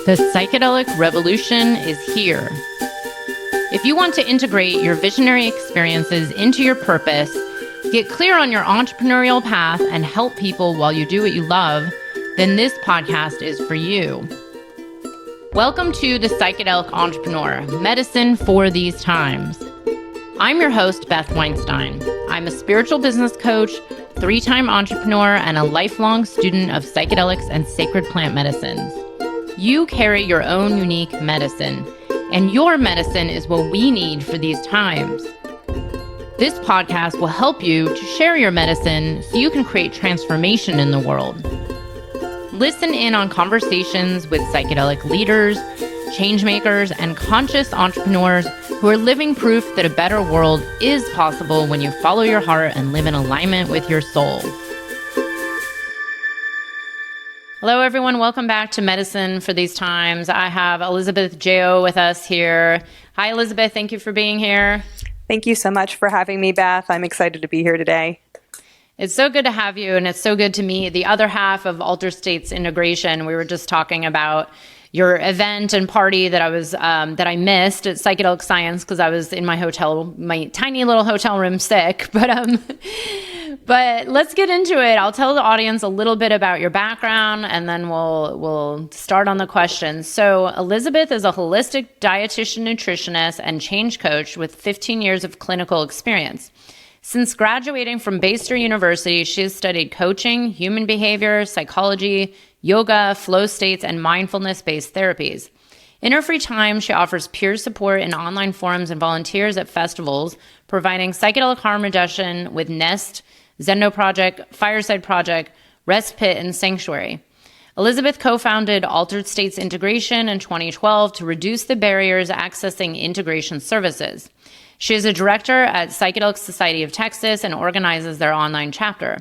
The psychedelic revolution is here. If you want to integrate your visionary experiences into your purpose, get clear on your entrepreneurial path, and help people while you do what you love, then this podcast is for you. Welcome to The Psychedelic Entrepreneur, Medicine for These Times. I'm your host, Beth Weinstein. I'm a spiritual business coach, 3-time entrepreneur, and a lifelong student of psychedelics and sacred plant medicines. You carry your own unique medicine, and your medicine is what we need for these times. This podcast will help you to share your medicine so you can create transformation in the world. Listen in on conversations with psychedelic leaders, changemakers, and conscious entrepreneurs who are living proof that a better world is possible when you follow your heart and live in alignment with your soul. Hello, everyone. Welcome back to Medicine for These Times. I have Elizabeth Jo with us here. Hi, Elizabeth. Thank you for being here. Thank you so much for having me, Beth. I'm excited to be here today. It's so good to have you, and it's so good to meet the other half of Altered States Integration. We were just talking about your event and party that I missed at Psychedelic Science because I was in my tiny little hotel room sick. But let's get into it. I'll tell the audience a little bit about your background, and then we'll start on the questions. So Elizabeth is a holistic dietitian, nutritionist, and change coach with 15 years of clinical experience. Since graduating from Bastyr University, she has studied coaching, human behavior, psychology, yoga, flow states, and mindfulness-based therapies. In her free time, she offers peer support in online forums and volunteers at festivals, providing psychedelic harm reduction with N.E.S.T, Zendo Project, Fireside Project, RestPit, and Sanctuary. Elizabeth co-founded Altered States Integration in 2012 to reduce the barriers accessing integration services. She is a director at Psychedelic Society of Texas and organizes their online chapter.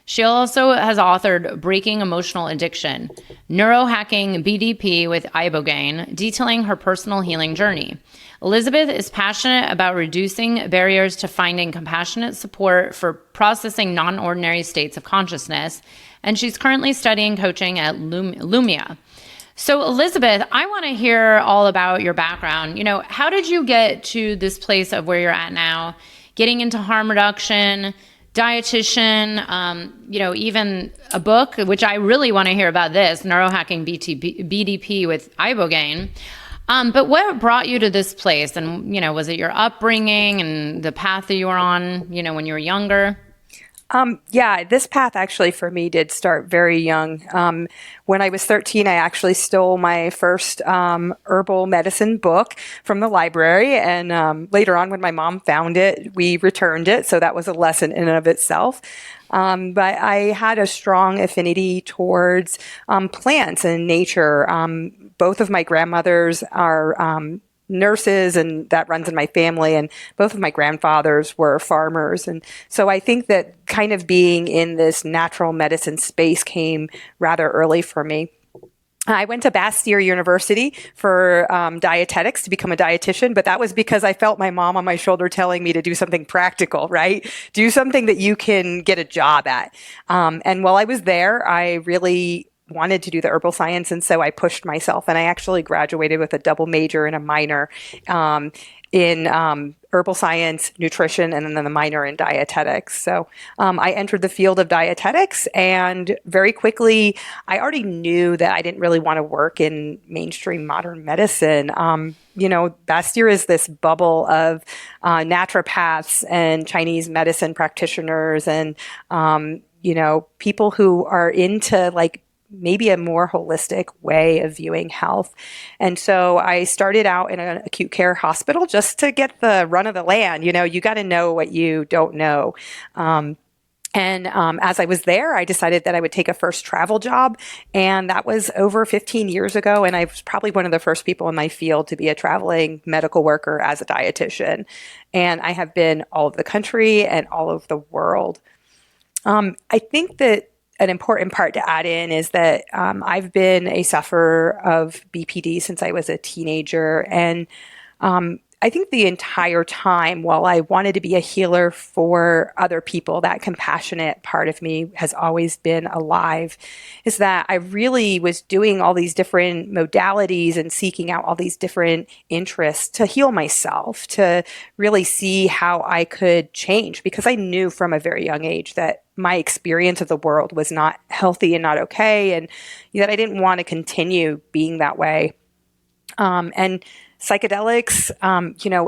She also has authored Breaking Emotional Addiction, Neurohacking BDP with Ibogaine, detailing her personal healing journey. Elizabeth is passionate about reducing barriers to finding compassionate support for processing non-ordinary states of consciousness, and she's currently studying coaching at Lumia. So Elizabeth, I want to hear all about your background. How did you get to this place of where you're at now, getting into harm reduction, dietitian, even a book, which I really want to hear about this, Neurohacking BDP with Ibogaine. But what brought you to this place? And, was it your upbringing and the path that you were on, when you were younger? This path actually for me did start very young. When I was 13, I actually stole my first herbal medicine book from the library. And later on, when my mom found it, we returned it. So that was a lesson in and of itself. But I had a strong affinity towards plants and nature. Both of my grandmothers are nurses, and that runs in my family, and both of my grandfathers were farmers. And so I think that kind of being in this natural medicine space came rather early for me. I went to Bastyr University for dietetics to become a dietitian, but that was because I felt my mom on my shoulder telling me to do something practical, right? Do something that you can get a job at. And while I was there, I really wanted to do the herbal science, and so I pushed myself, and I actually graduated with a double major and a minor in herbal science, nutrition, and then the minor in dietetics. So I entered the field of dietetics, and very quickly I already knew that I didn't really want to work in mainstream modern medicine. Bastyr is this bubble of naturopaths and Chinese medicine practitioners and people who are into maybe a more holistic way of viewing health. And so I started out in an acute care hospital just to get the run of the land. You got to know what you don't know. As I was there, I decided that I would take a first travel job. And that was over 15 years ago. And I was probably one of the first people in my field to be a traveling medical worker as a dietitian. And I have been all over the country and all over the world. I think that an important part to add in is that I've been a sufferer of BPD since I was a teenager. And I think the entire time, while I wanted to be a healer for other people, that compassionate part of me has always been alive, is that I really was doing all these different modalities and seeking out all these different interests to heal myself, to really see how I could change, because I knew from a very young age that my experience of the world was not healthy and not okay, and that I didn't want to continue being that way. And psychedelics,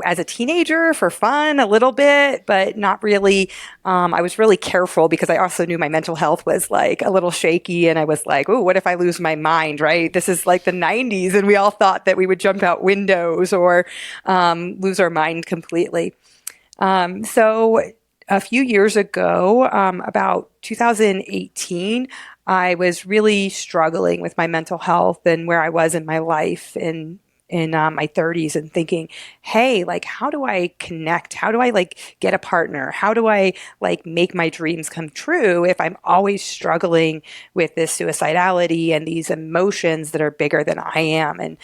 as a teenager for fun, a little bit, but not really. I was really careful because I also knew my mental health was like a little shaky. And I was like, oh, what if I lose my mind, right? This is like the 90s. And we all thought that we would jump out windows or lose our mind completely. So a few years ago, about 2018, I was really struggling with my mental health and where I was in my life in my 30s, and thinking, hey, like, how do I connect? How do I like get a partner? How do I like make my dreams come true if I'm always struggling with this suicidality and these emotions that are bigger than I am? And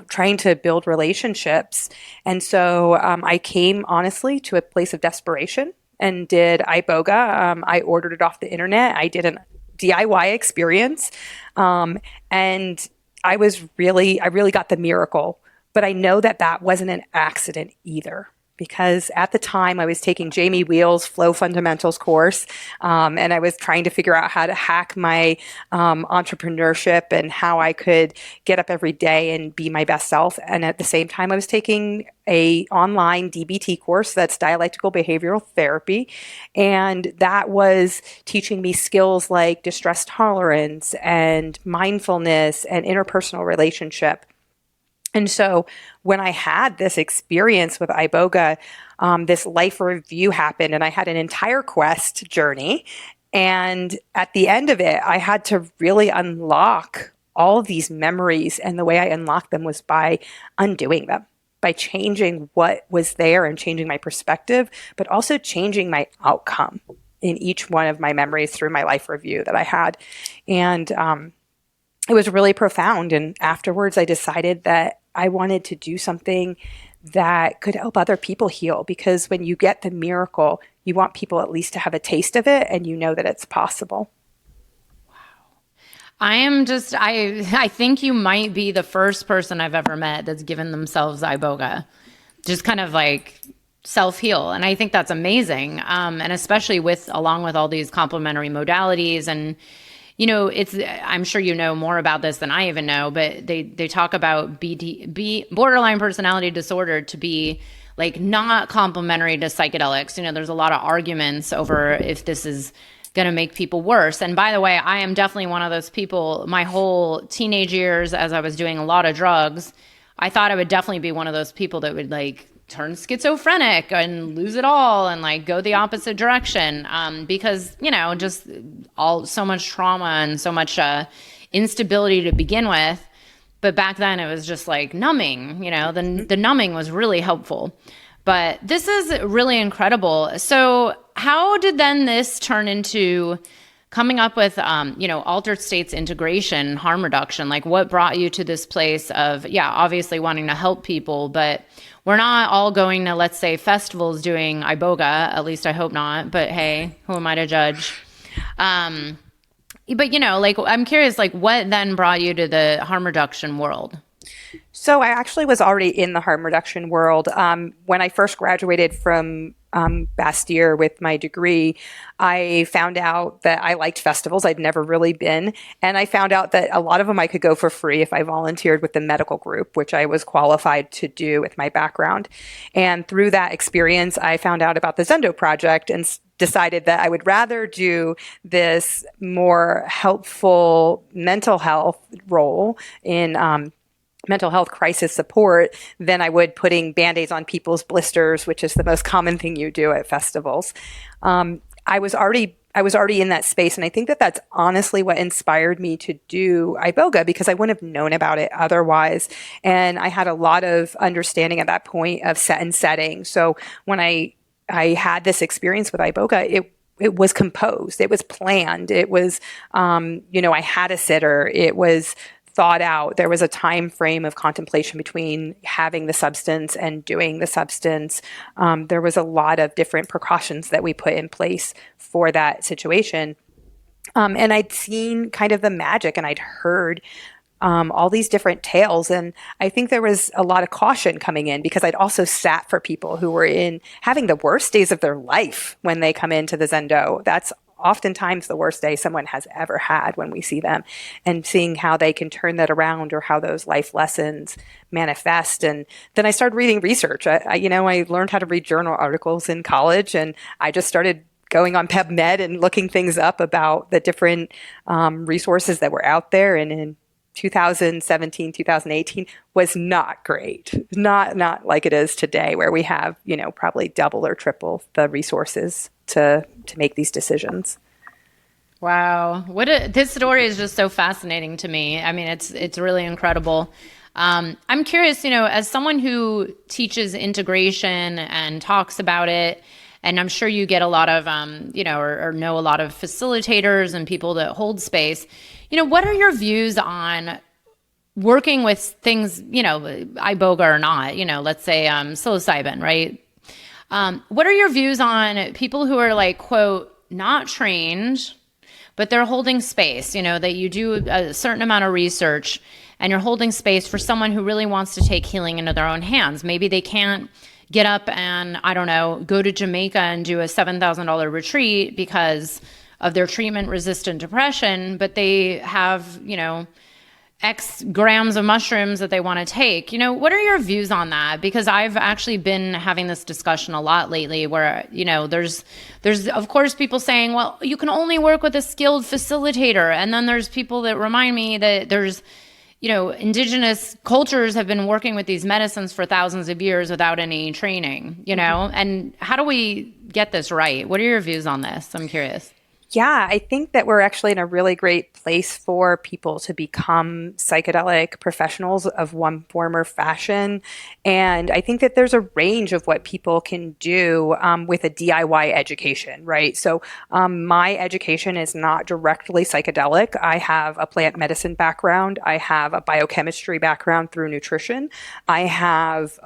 trying to build relationships. And so I came honestly to a place of desperation and did Iboga. I ordered it off the internet. I did an DIY experience. And I really got the miracle, but I know that that wasn't an accident either, because at the time I was taking Jamie Wheel's Flow Fundamentals course, and I was trying to figure out how to hack my entrepreneurship and how I could get up every day and be my best self. And at the same time, I was taking a online DBT course, that's dialectical behavioral therapy, and that was teaching me skills like distress tolerance and mindfulness and interpersonal relationship. And so when I had this experience with Iboga, this life review happened, and I had an entire quest journey. And at the end of it, I had to really unlock all of these memories. And the way I unlocked them was by undoing them, by changing what was there and changing my perspective, but also changing my outcome in each one of my memories through my life review that I had. And it was really profound. And afterwards, I decided that I wanted to do something that could help other people heal, because when you get the miracle, you want people at least to have a taste of it, and you know that it's possible. I think you might be the first person I've ever met that's given themselves Iboga, just kind of like self-heal. And I think that's amazing. And especially along with all these complementary modalities. And, I'm sure you know more about this than I even know, but they talk about borderline personality disorder to be like not complementary to psychedelics. There's a lot of arguments over if this is going to make people worse. And by the way, I am definitely one of those people. My whole teenage years, as I was doing a lot of drugs, I thought I would definitely be one of those people that would like turn schizophrenic and lose it all and like go the opposite direction. Because, just so much trauma and so much instability to begin with. But back then it was just like numbing, the numbing was really helpful. But this is really incredible. So how did then this turn into coming up with, altered states integration, harm reduction? Like what brought you to this place of, obviously wanting to help people, but we're not all going to, let's say, festivals doing Iboga, at least I hope not, but hey, who am I to judge? But I'm curious, like what then brought you to the harm reduction world? So I actually was already in the harm reduction world. When I first graduated from Bastyr with my degree, I found out that I liked festivals. I'd never really been. And I found out that a lot of them I could go for free if I volunteered with the medical group, which I was qualified to do with my background. And through that experience, I found out about the Zendo Project and decided that I would rather do this more helpful mental health role in mental health crisis support than I would putting Band-Aids on people's blisters, which is the most common thing you do at festivals. I was already in that space, and I think that that's honestly what inspired me to do Iboga, because I wouldn't have known about it otherwise. And I had a lot of understanding at that point of set and setting. So when I had this experience with Iboga, it was composed, it was planned, it was, I had a sitter, it was thought out. There was a time frame of contemplation between having the substance and doing the substance. There was a lot of different precautions that we put in place for that situation. And I'd seen kind of the magic, and I'd heard all these different tales. And I think there was a lot of caution coming in, because I'd also sat for people who were having the worst days of their life when they come into the Zendo. That's oftentimes the worst day someone has ever had when we see them, and seeing how they can turn that around, or how those life lessons manifest. And then I started reading research. I learned how to read journal articles in college, and I just started going on PubMed and looking things up about the different resources that were out there. And in 2017, 2018 was not great. Not like it is today, where we have, probably double or triple the resources to make these decisions. Wow. This story is just so fascinating to me. I mean, it's really incredible. I'm curious, as someone who teaches integration and talks about it, and I'm sure you get a lot of, or know a lot of facilitators and people that hold space. What are your views on working with things, Iboga or not, let's say psilocybin, right? What are your views on people who are like, quote, not trained, but they're holding space, that you do a certain amount of research and you're holding space for someone who really wants to take healing into their own hands. Maybe they can't get up and, I don't know, go to Jamaica and do a $7,000 retreat because of their treatment-resistant depression, but they have, X grams of mushrooms that they want to take. What are your views on that? Because I've actually been having this discussion a lot lately where, there's of course people saying, well, you can only work with a skilled facilitator. And then there's people that remind me that there's, indigenous cultures have been working with these medicines for thousands of years without any training, and how do we get this right? What are your views on this? I'm curious. Yeah, I think that we're actually in a really great place for people to become psychedelic professionals of one form or fashion. And I think that there's a range of what people can do with a DIY education, right? So my education is not directly psychedelic. I have a plant medicine background. I have a biochemistry background through nutrition. I have,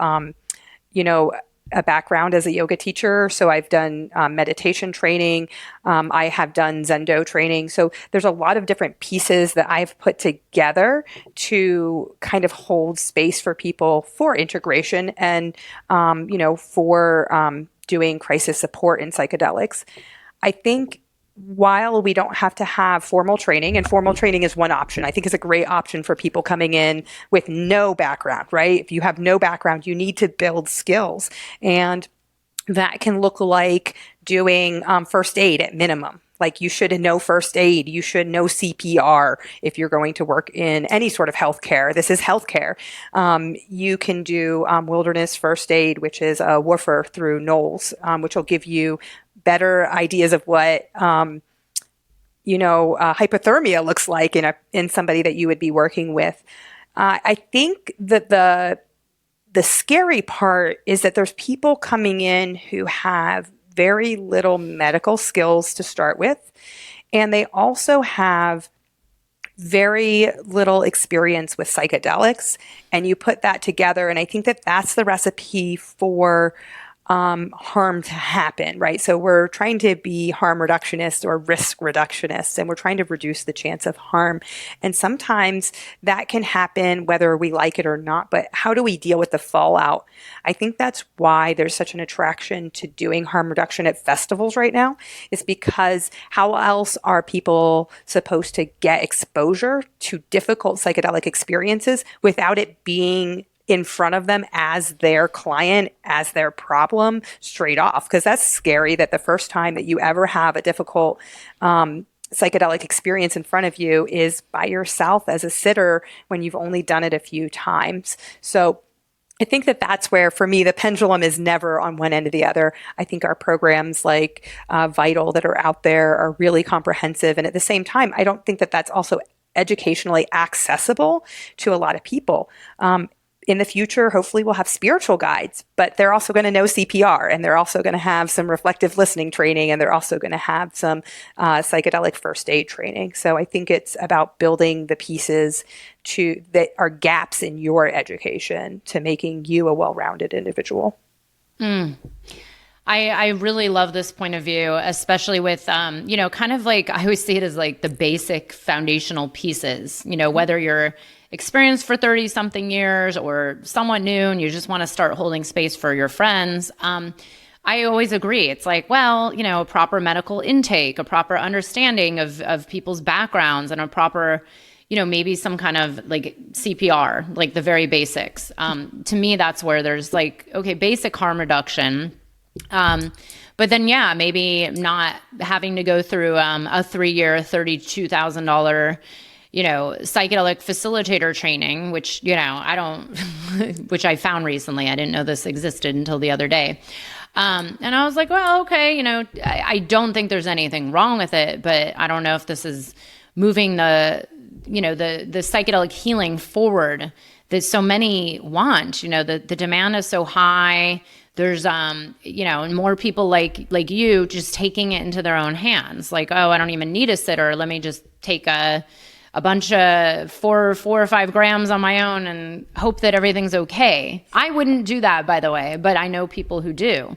a background as a yoga teacher. So I've done meditation training. I have done Zendo training. So there's a lot of different pieces that I've put together to kind of hold space for people for integration and, for doing crisis support in psychedelics. I think while we don't have to have formal training, and formal training is one option, I think is a great option for people coming in with no background, right? If you have no background, you need to build skills. And that can look like doing first aid at minimum. Like you should know first aid, you should know CPR if you're going to work in any sort of healthcare. This is healthcare. You can do wilderness first aid, which is a woofer through Knowles, which will give you better ideas of what hypothermia looks like in somebody that you would be working with. I think that the scary part is that there's people coming in who have very little medical skills to start with, and they also have very little experience with psychedelics. And you put that together, and I think that that's the recipe for harm to happen, right? So we're trying to be harm reductionists or risk reductionists, and we're trying to reduce the chance of harm. And sometimes that can happen whether we like it or not, but how do we deal with the fallout? I think that's why there's such an attraction to doing harm reduction at festivals right now, is because how else are people supposed to get exposure to difficult psychedelic experiences without it being in front of them as their client, as their problem straight off? Because that's scary, that the first time that you ever have a difficult psychedelic experience in front of you is by yourself as a sitter when you've only done it a few times. So I think that that's where, for me, the pendulum is never on one end or the other. I think our programs like Vital that are out there are really comprehensive. And at the same time, I don't think that that's also educationally accessible to a lot of people. in the future, hopefully we'll have spiritual guides, but they're also going to know CPR, and they're also going to have some reflective listening training, and they're also going to have some psychedelic first aid training. So I think it's about building the pieces that are gaps in your education to making you a well-rounded individual. I really love this point of view, especially with, kind of like, I always see it as like the basic foundational pieces, whether you're experienced for 30 something years or somewhat new and you just want to start holding space for your friends. I always agree. It's like, well, a proper medical intake, a proper understanding of people's backgrounds, and a proper, maybe some kind of like CPR, like the very basics. To me, that's where there's like, okay, basic harm reduction. But then, maybe not having to go through a 3-year, $32,000, psychedelic facilitator training, which, I don't, which I found recently. I didn't know this existed until the other day. And I was like, well, okay, I don't think there's anything wrong with it, but I don't know if this is moving the psychedelic healing forward that so many want. The demand is so high. There's, more people like you just taking it into their own hands. Like, oh, I don't even need a sitter. Let me just take a bunch of 4 or 5 grams on my own and hope that everything's okay. I wouldn't do that, by the way, but I know people who do.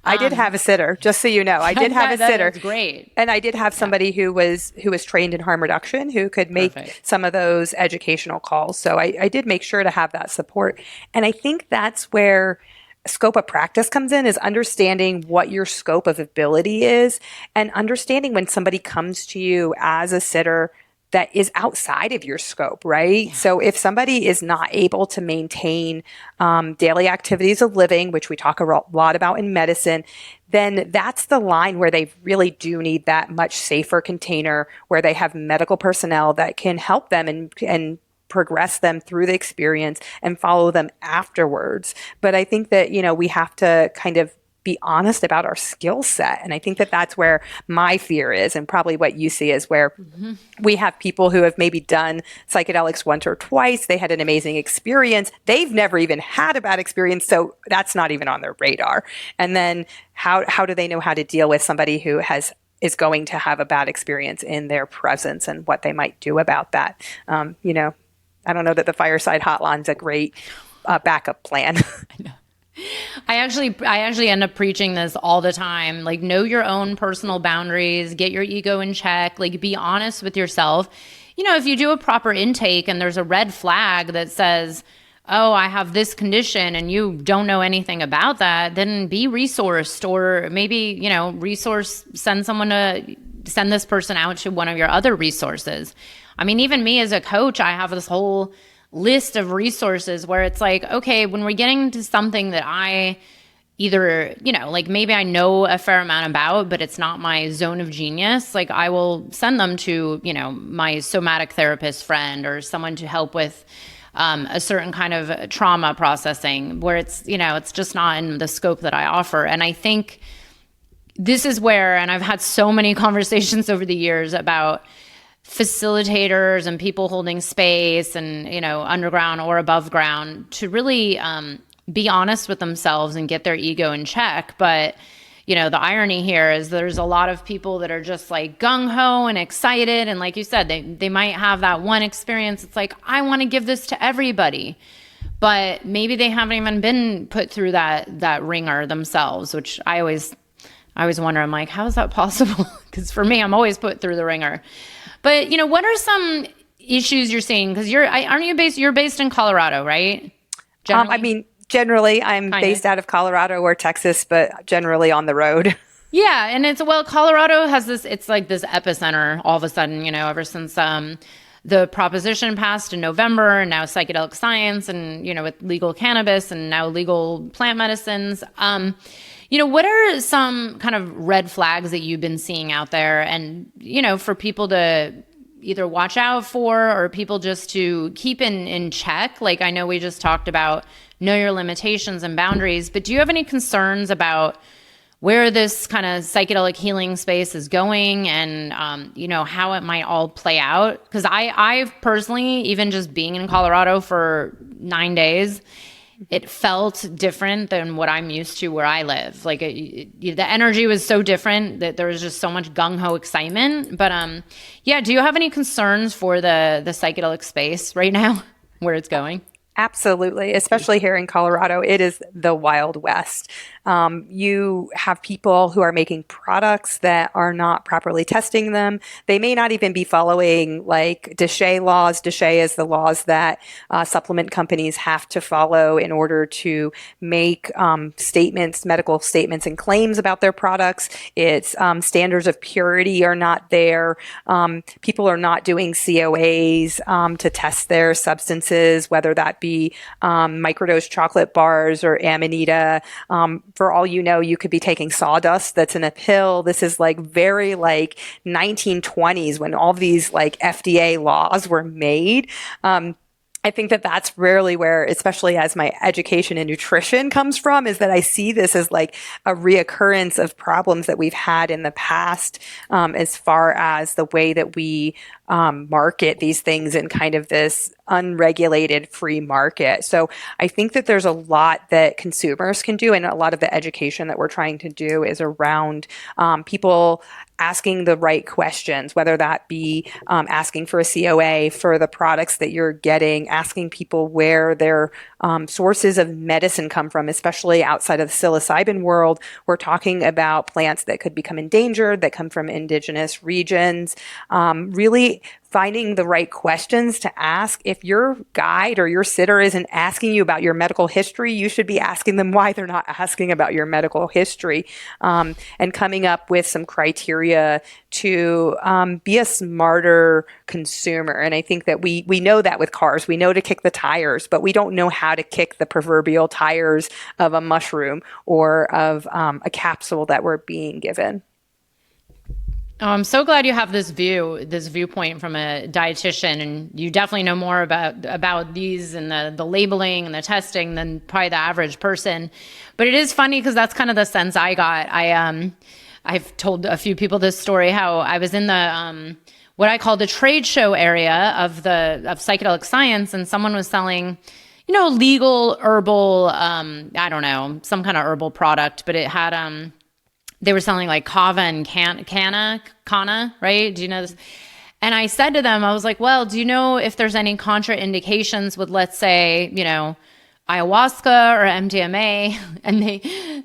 I did have a sitter, just so you know. I did have a sitter. That's great. And I did have somebody who was trained in harm reduction, who could make some of those educational calls. So I did make sure to have that support. And I think that's where scope of practice comes in, is understanding what your scope of ability is, and understanding when somebody comes to you as a sitter that is outside of your scope, right? Yeah. So if somebody is not able to maintain daily activities of living, which we talk a lot about in medicine, then that's the line where they really do need that much safer container, where they have medical personnel that can help them and progress them through the experience and follow them afterwards. But I think that, we have to kind of be honest about our skill set. And I think that that's where my fear is, and probably what you see is where we have people who have maybe done psychedelics once or twice. They had an amazing experience. They've never even had a bad experience. So that's not even on their radar. And then how do they know how to deal with somebody who is going to have a bad experience in their presence, and what they might do about that? I don't know that the Fireside Hotline's a great backup plan. I know. I actually end up preaching this all the time. Like, know your own personal boundaries, get your ego in check, like be honest with yourself. If you do a proper intake and there's a red flag that says, oh, I have this condition, and you don't know anything about that, then be resourced, or maybe, send this person out to one of your other resources. I mean, even me as a coach, I have this whole list of resources where it's like, okay, when we're getting into something that I either, maybe I know a fair amount about, but it's not my zone of genius, like I will send them to, my somatic therapist friend, or someone to help with a certain kind of trauma processing, where it's, it's just not in the scope that I offer. And I think this is where, and I've had so many conversations over the years about facilitators and people holding space, and underground or above ground, to really be honest with themselves and get their ego in check. But the irony here is there's a lot of people that are just like gung-ho and excited, and like you said, they might have that one experience. It's like, I want to give this to everybody, but maybe they haven't even been put through that ringer themselves, which I always wonder. I'm like, how is that possible? Because for me, I'm always put through the ringer. But, what are some issues you're seeing? Because you're based in Colorado, right? Generally, I'm based out of Colorado or Texas, but generally on the road. Yeah. And Colorado has this, it's like this epicenter all of a sudden, ever since the proposition passed in November, and now psychedelic science, and, with legal cannabis and now legal plant medicines. What are some kind of red flags that you've been seeing out there, and, for people to either watch out for, or people just to keep in check? Like, I know we just talked about know your limitations and boundaries, but do you have any concerns about where this kind of psychedelic healing space is going, and how it might all play out. Because I've personally, even just being in Colorado for 9 days, it felt different than what I'm used to where I live. Like the energy was so different that there was just so much gung-ho excitement. But do you have any concerns for the psychedelic space right now, where it's going? Absolutely. Especially here in Colorado, it is the Wild West. You have people who are making products that are not properly testing them. They may not even be following like DSHEA laws. DSHEA is the laws that supplement companies have to follow in order to make statements, medical statements and claims about their products. It's standards of purity are not there. People are not doing COAs to test their substances, whether that be microdose chocolate bars or Amanita. For all you know, you could be taking sawdust that's in a pill. This is like very like 1920s when all these like FDA laws were made. I think that that's rarely where, especially as my education in nutrition comes from, is that I see this as like a reoccurrence of problems that we've had in the past, as far as the way that we market these things in kind of this unregulated free market. So I think that there's a lot that consumers can do, and a lot of the education that we're trying to do is around people asking the right questions, whether that be asking for a COA for the products that you're getting, asking people where their sources of medicine come from, especially outside of the psilocybin world. We're talking about plants that could become endangered, that come from indigenous regions, really finding the right questions to ask. If your guide or your sitter isn't asking you about your medical history, you should be asking them why they're not asking about your medical history, and coming up with some criteria to be a smarter consumer. And I think that we know that with cars, we know to kick the tires, but we don't know how to kick the proverbial tires of a mushroom or of a capsule that we're being given. Oh, I'm so glad you have this viewpoint from a dietitian, and you definitely know more about these and the labeling and the testing than probably the average person. But it is funny because that's kind of the sense I got. I've told a few people this story, how I was in the what I call the trade show area of psychedelic science, and someone was selling, legal herbal, I don't know, some kind of herbal product, but it had they were selling like kava and kanna, right? Do you know this? And I said to them, I was like, well, do you know if there's any contraindications with, let's say, ayahuasca or MDMA? And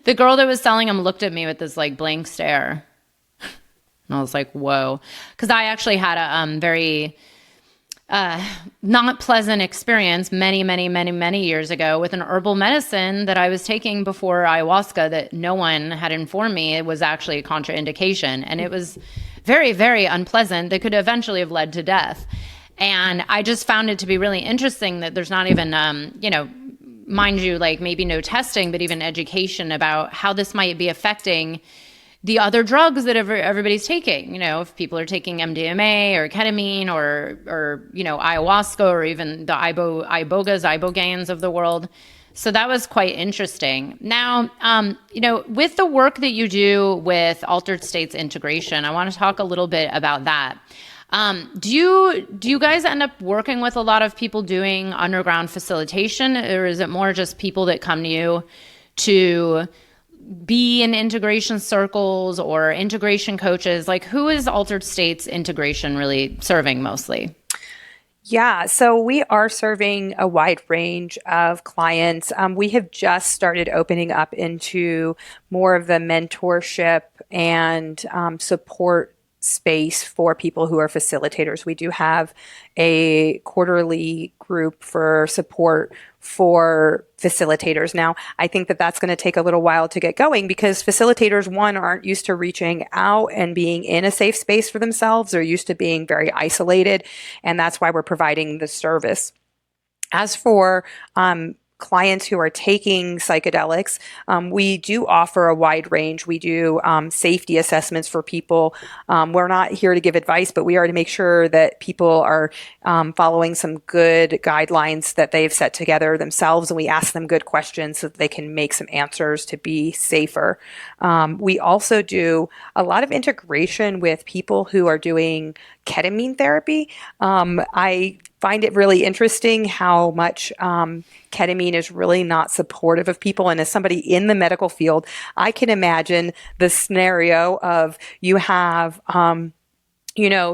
the girl that was selling them looked at me with this like blank stare. And I was like, whoa. Because I actually had a very not pleasant experience many years ago with an herbal medicine that I was taking before ayahuasca that no one had informed me it was actually a contraindication. And it was very, very unpleasant. That could eventually have led to death. And I just found it to be really interesting that there's not even, mind you, like maybe no testing, but even education about how this might be affecting the other drugs that everybody's taking. If people are taking MDMA or ketamine or ayahuasca or even the Ibogas, Ibogaines of the world. So that was quite interesting. Now, with the work that you do with altered states integration, I want to talk a little bit about that. Do you guys end up working with a lot of people doing underground facilitation, or is it more just people that come to you to be in integration circles or integration coaches? Like, who is altered states integration really serving mostly? Yeah, so we are serving a wide range of clients. We have just started opening up into more of the mentorship and support space for people who are facilitators. We do have a quarterly group for support for facilitators. Now, I think that that's going to take a little while to get going because facilitators, one, aren't used to reaching out and being in a safe space for themselves. They're used to being very isolated, and that's why we're providing the service. As for clients who are taking psychedelics, we do offer a wide range. We do safety assessments for people. We're not here to give advice, but we are to make sure that people are following some good guidelines that they've set together themselves, and we ask them good questions so that they can make some answers to be safer. We also do a lot of integration with people who are doing ketamine therapy. I find it really interesting how much ketamine is really not supportive of people. And as somebody in the medical field, I can imagine the scenario of you have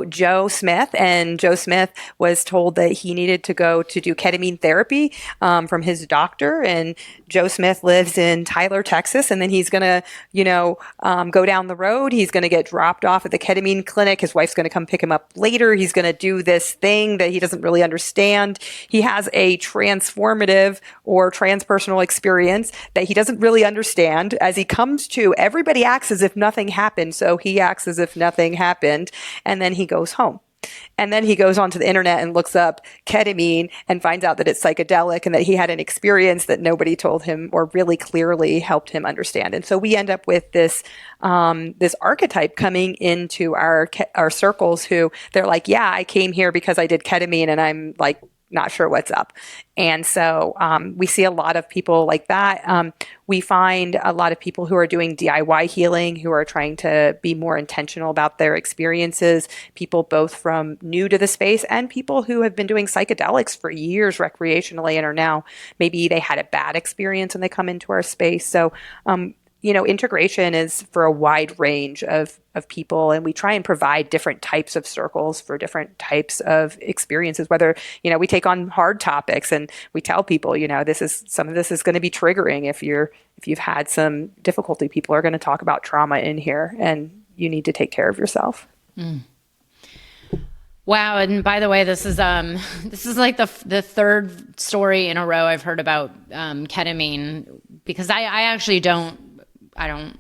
Joe Smith, and Joe Smith was told that he needed to go to do ketamine therapy from his doctor. And Joe Smith lives in Tyler, Texas, and then he's going to, go down the road. He's going to get dropped off at the ketamine clinic. His wife's going to come pick him up later. He's going to do this thing that he doesn't really understand. He has a transformative or transpersonal experience that he doesn't really understand. As he comes to, everybody acts as if nothing happened, so he acts as if nothing happened. And then he goes home. And then he goes onto the internet and looks up ketamine and finds out that it's psychedelic and that he had an experience that nobody told him or really clearly helped him understand. And so we end up with this archetype coming into our circles who they're like, yeah, I came here because I did ketamine and I'm like, not sure what's up. And so we see a lot of people like that. We find a lot of people who are doing DIY healing, who are trying to be more intentional about their experiences, people both from new to the space and people who have been doing psychedelics for years recreationally and are now, maybe they had a bad experience and they come into our space. So integration is for a wide range of people, and we try and provide different types of circles for different types of experiences. Whether, we take on hard topics and we tell people, some of this is going to be triggering if you've had some difficulty. People are going to talk about trauma in here, and you need to take care of yourself. Mm. Wow. And by the way, this is like the third story in a row I've heard about ketamine, because I actually don't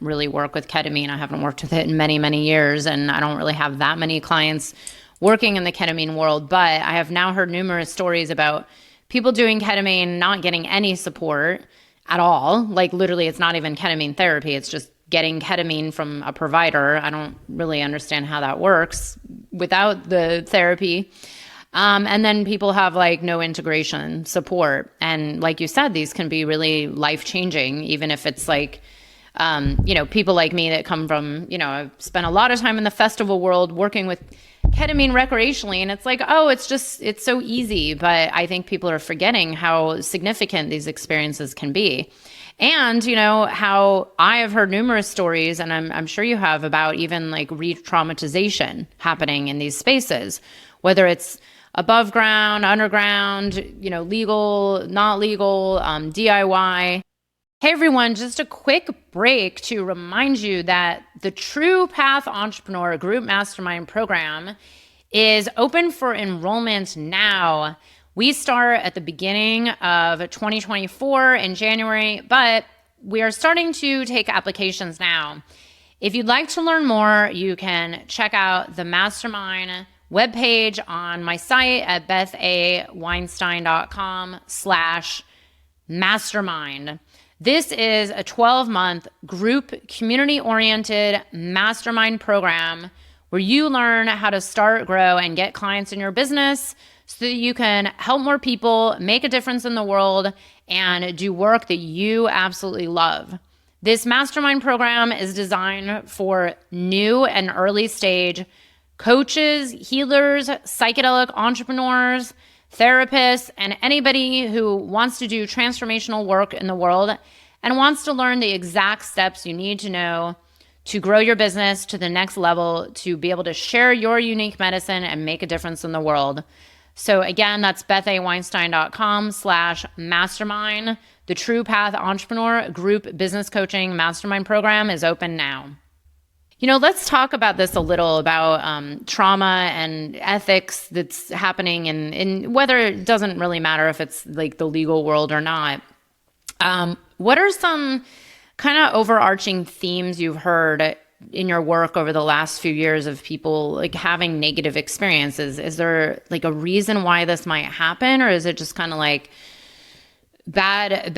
really work with ketamine. I haven't worked with it in many, many years, and I don't really have that many clients working in the ketamine world. But I have now heard numerous stories about people doing ketamine not getting any support at all. Like literally, it's not even ketamine therapy. It's just getting ketamine from a provider. I don't really understand how that works without the therapy. And then people have like no integration support. And like you said, these can be really life-changing, even if it's like, people like me that come from, I've spent a lot of time in the festival world working with ketamine recreationally, and it's like, oh, it's so easy. But I think people are forgetting how significant these experiences can be. And, how I have heard numerous stories, and I'm sure you have, about even like re-traumatization happening in these spaces, whether it's above ground, underground, legal, not legal, DIY. Hey everyone, just a quick break to remind you that the True Path Entrepreneur Group Mastermind Program is open for enrollment now. We start at the beginning of 2024 in January, but we are starting to take applications now. If you'd like to learn more, you can check out the Mastermind webpage on my site at bethaweinstein.com/mastermind. This is a 12-month group community-oriented mastermind program where you learn how to start, grow, and get clients in your business so that you can help more people, make a difference in the world, and do work that you absolutely love. This mastermind program is designed for new and early stage coaches, healers, psychedelic entrepreneurs, therapists, and anybody who wants to do transformational work in the world and wants to learn the exact steps you need to know to grow your business to the next level, to be able to share your unique medicine and make a difference in the world. So again, that's bethaweinstein.com/mastermind. The True Path Entrepreneur Group Business Coaching Mastermind Program is open now. Let's talk about this a little, about trauma and ethics that's happening in whether it doesn't really matter if it's like the legal world or not. What are some kind of overarching themes you've heard in your work over the last few years of people like having negative experiences? Is there like a reason why this might happen, or is it just kind of like bad,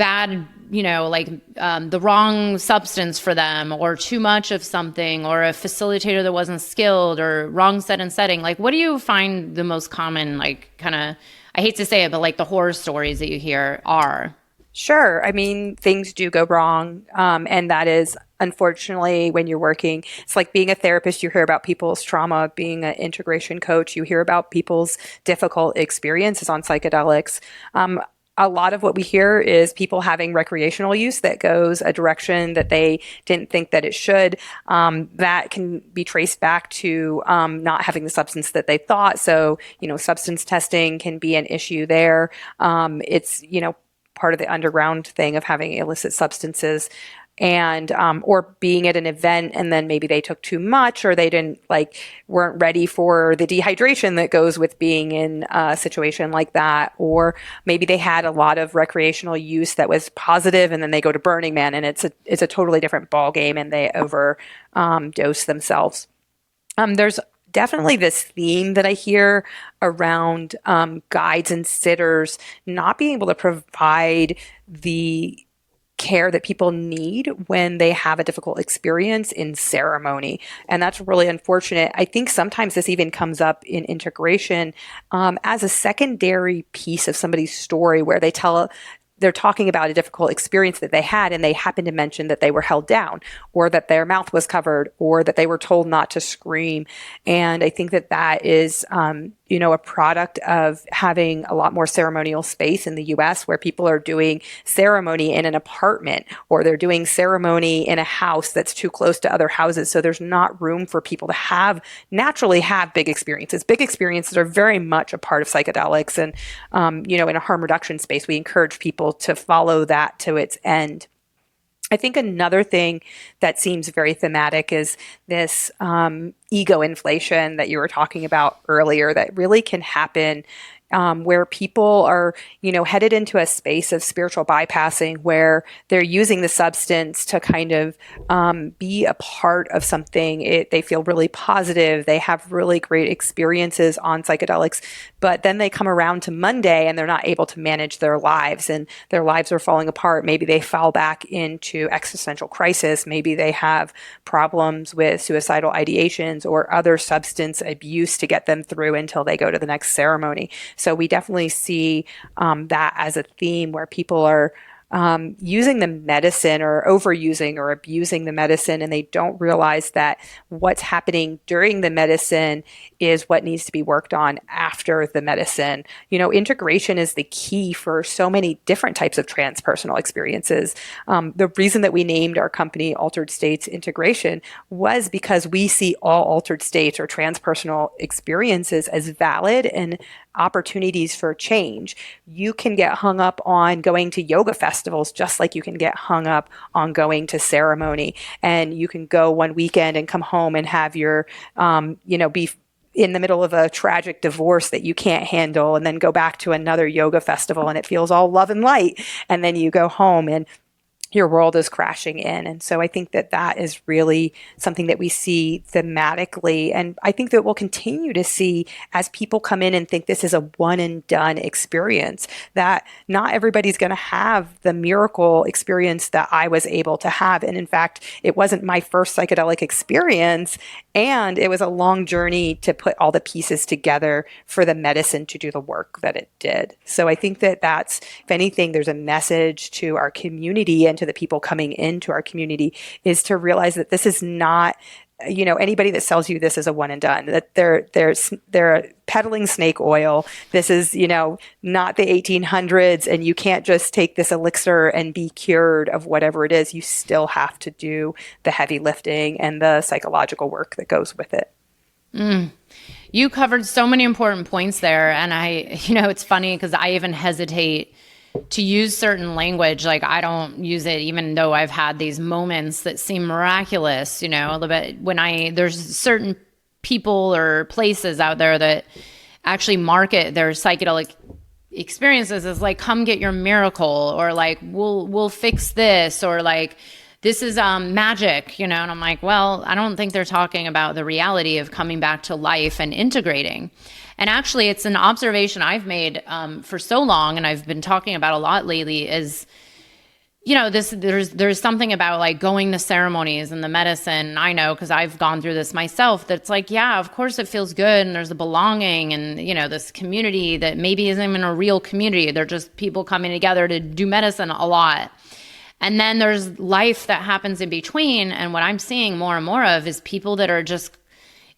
like the wrong substance for them, or too much of something, or a facilitator that wasn't skilled, or wrong set and setting. Like, what do you find the most common, like, kind of, I hate to say it, but like the horror stories that you hear are? Sure. I mean, things do go wrong. And that is, unfortunately, when you're working, it's like being a therapist, you hear about people's trauma. Being an integration coach, you hear about people's difficult experiences on psychedelics. A lot of what we hear is people having recreational use that goes a direction that they didn't think that it should. That can be traced back to not having the substance that they thought. So, substance testing can be an issue there. It's, part of the underground thing of having illicit substances, and or being at an event and then maybe they took too much, or they weren't ready for the dehydration that goes with being in a situation like that, or maybe they had a lot of recreational use that was positive and then they go to Burning Man and it's a totally different ball game and they overdose themselves. There's definitely this theme that I hear around guides and sitters not being able to provide the care that people need when they have a difficult experience in ceremony. And that's really unfortunate. I think sometimes this even comes up in integration as a secondary piece of somebody's story, where they're talking about a difficult experience that they had, and they happen to mention that they were held down, or that their mouth was covered, or that they were told not to scream. And I think that is, a product of having a lot more ceremonial space in the US, where people are doing ceremony in an apartment, or they're doing ceremony in a house that's too close to other houses. So there's not room for people to naturally have big experiences. Big experiences are very much a part of psychedelics. And, in a harm reduction space, we encourage people to follow that to its end. I think another thing that seems very thematic is this ego inflation that you were talking about earlier, that really can happen where people are, headed into a space of spiritual bypassing, where they're using the substance to kind of be a part of something. They feel really positive. They have really great experiences on psychedelics, but then they come around to Monday and they're not able to manage their lives, and their lives are falling apart. Maybe they fall back into existential crisis. Maybe they have problems with suicidal ideations or other substance abuse to get them through until they go to the next ceremony. So we definitely see that as a theme, where people are using the medicine, or overusing or abusing the medicine, and they don't realize that what's happening during the medicine is what needs to be worked on after the medicine. Integration is the key for so many different types of transpersonal experiences. The reason that we named our company Altered States Integration was because we see all altered states or transpersonal experiences as valid and opportunities for change. You can get hung up on going to yoga festivals just like you can get hung up on going to ceremony. And you can go one weekend and come home and have your, be in the middle of a tragic divorce that you can't handle, and then go back to another yoga festival and it feels all love and light. And then you go home and your world is crashing in. And so I think that is really something that we see thematically. And I think that we'll continue to see as people come in and think this is a one and done experience, that not everybody's going to have the miracle experience that I was able to have. And in fact, it wasn't my first psychedelic experience. And it was a long journey to put all the pieces together for the medicine to do the work that it did. So I think that's, if anything, there's a message to our community and to the people coming into our community, is to realize that this is not, anybody that sells you this is a one and done, that they're peddling snake oil. This is, not the 1800s, and you can't just take this elixir and be cured of whatever it is. You still have to do the heavy lifting and the psychological work that goes with it. You covered so many important points there. And it's funny because I even hesitate to use certain language. Like, I don't use it, even though I've had these moments that seem miraculous, a little bit, when there's certain people or places out there that actually market their psychedelic experiences as like, come get your miracle, or like, we'll fix this, or like, this is magic, and I'm like, well, I don't think they're talking about the reality of coming back to life and integrating. And actually, it's an observation I've made for so long, and I've been talking about a lot lately, is, there's something about like going to ceremonies and the medicine. I know, because I've gone through this myself, that's like, yeah, of course it feels good, and there's a belonging, and this community that maybe isn't even a real community. They're just people coming together to do medicine a lot. And then there's life that happens in between. And what I'm seeing more and more of is people that are just,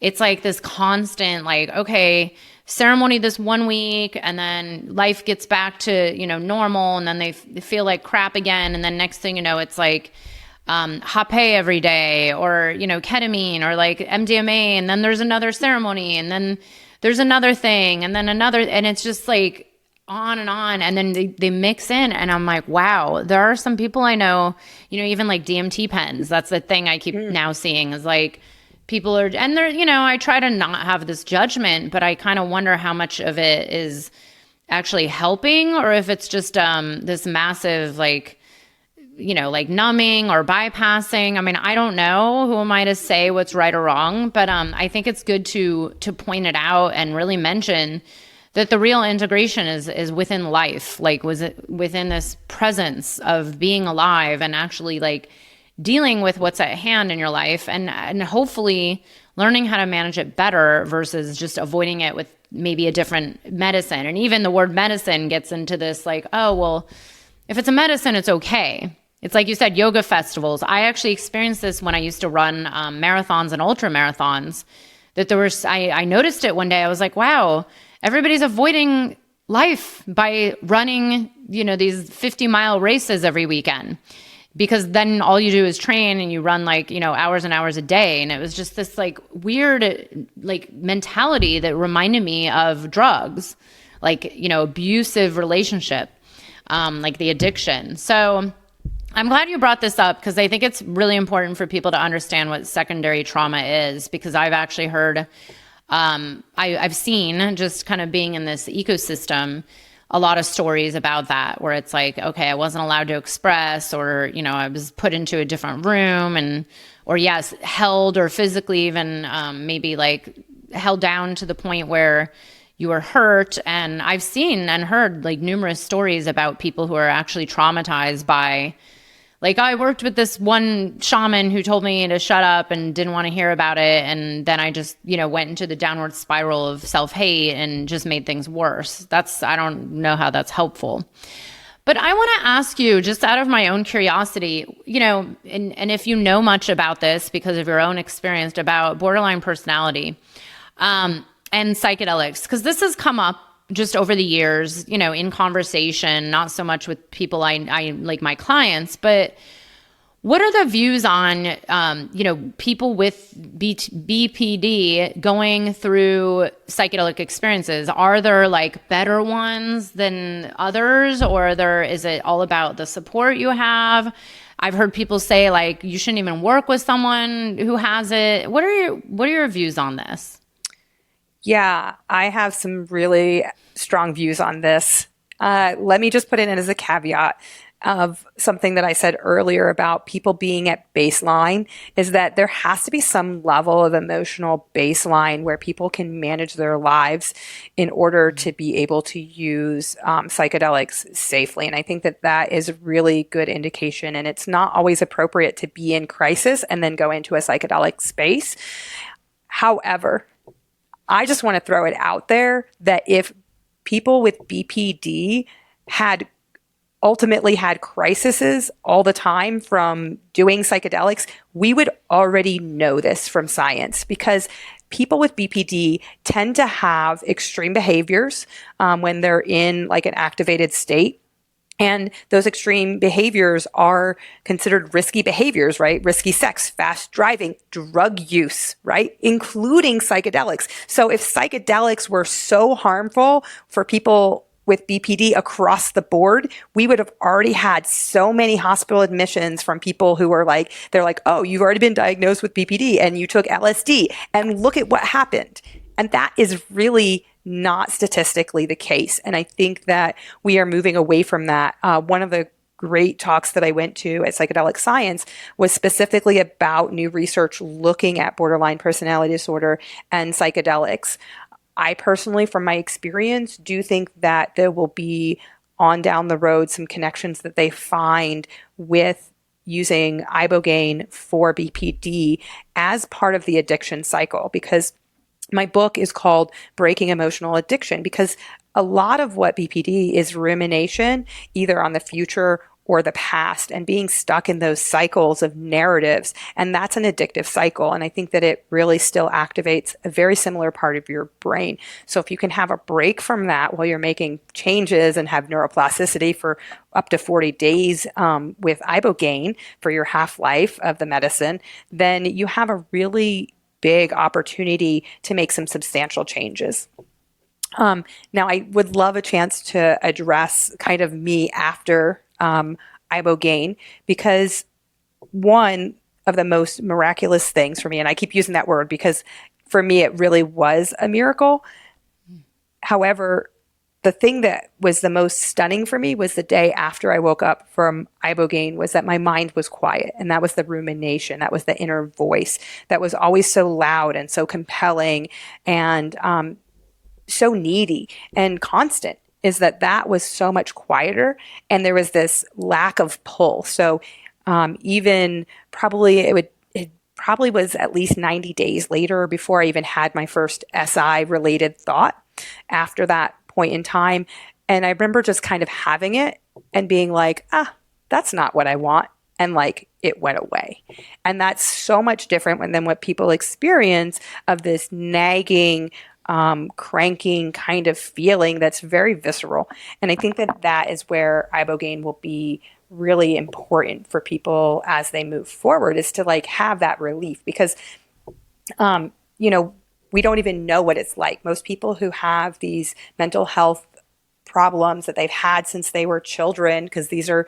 it's like this constant, like, okay, ceremony this 1 week, and then life gets back to, normal, and then they feel like crap again. And then next thing you know, it's like hape every day, or, ketamine, or like MDMA. And then there's another ceremony, and then there's another thing, and then another, and it's just like, on, and then they mix in, and I'm like, wow, there are some people I know, even like DMT pens. That's the thing I keep now seeing, is like people are, and they're, I try to not have this judgment, but I kind of wonder how much of it is actually helping, or if it's just this massive like numbing or bypassing. I mean, I don't know. Who am I to say what's right or wrong? But I think it's good to point it out and really mention that the real integration is within life, like was it within this presence of being alive and actually like dealing with what's at hand in your life, and hopefully learning how to manage it better versus just avoiding it with maybe a different medicine. And even the word medicine gets into this like, oh, well, if it's a medicine, it's okay. It's like you said, yoga festivals. I actually experienced this when I used to run marathons and ultra marathons, that there was, I noticed it one day. I was like, wow, everybody's avoiding life by running, these 50-mile races every weekend, because then all you do is train and you run like, hours and hours a day. And it was just this like weird, like mentality that reminded me of drugs, like, abusive relationship, like the addiction. So I'm glad you brought this up, because I think it's really important for people to understand what secondary trauma is, because I've actually heard, I've seen, just kind of being in this ecosystem, a lot of stories about that, where it's like, okay, I wasn't allowed to express, or, I was put into a different room, or yes, held, or physically even maybe like held down to the point where you were hurt. And I've seen and heard like numerous stories about people who are actually traumatized by, like, I worked with this one shaman who told me to shut up and didn't want to hear about it. And then I just, went into the downward spiral of self-hate and just made things worse. I don't know how that's helpful. But I want to ask you, just out of my own curiosity, and if you know much about this because of your own experience, about borderline personality and psychedelics, because this has come up just over the years, in conversation, not so much with people I like my clients, but what are the views on, people with BPD going through psychedelic experiences? Are there like better ones than others, or is it all about the support you have? I've heard people say like, you shouldn't even work with someone who has it. What are your views on this? Yeah, I have some really strong views on this. Let me just put it in as a caveat of something that I said earlier about people being at baseline, is that there has to be some level of emotional baseline where people can manage their lives in order to be able to use psychedelics safely. And I think that is a really good indication. And it's not always appropriate to be in crisis and then go into a psychedelic space. However, I just want to throw it out there that if people with BPD ultimately had crises all the time from doing psychedelics, we would already know this from science, because people with BPD tend to have extreme behaviors when they're in like an activated state. And those extreme behaviors are considered risky behaviors, right? Risky sex, fast driving, drug use, right? Including psychedelics. So if psychedelics were so harmful for people with BPD across the board, we would have already had so many hospital admissions from people who were like, they're like, oh, you've already been diagnosed with BPD and you took LSD and look at what happened. And that is really not statistically the case. And I think that we are moving away from that. One of the great talks that I went to at Psychedelic Science was specifically about new research looking at borderline personality disorder and psychedelics. I personally, from my experience, do think that there will be on down the road some connections that they find with using Ibogaine for BPD as part of the addiction cycle, because my book is called Breaking Emotional Addiction, because a lot of what BPD is rumination, either on the future or the past, and being stuck in those cycles of narratives. And that's an addictive cycle. And I think that it really still activates a very similar part of your brain. So if you can have a break from that while you're making changes and have neuroplasticity for up to 40 days with Ibogaine for your half-life of the medicine, then you have a really big opportunity to make some substantial changes. Now, I would love a chance to address kind of me after Ibogaine, because one of the most miraculous things for me, and I keep using that word because for me it really was a miracle. However, the thing that was the most stunning for me was the day after I woke up from Ibogaine, was that my mind was quiet. And that was the rumination. That was the inner voice that was always so loud and so compelling and so needy and constant, is that was so much quieter, and there was this lack of pull. So even probably it probably was at least 90 days later before I even had my first SI related thought after that point in time. And I remember just kind of having it and being like, that's not what I want. And like, it went away. And that's so much different than what people experience of this nagging, cranking kind of feeling that's very visceral. And I think that is where Ibogaine will be really important for people as they move forward, is to like have that relief, because, we don't even know what it's like. Most people who have these mental health problems that they've had since they were children, because these are,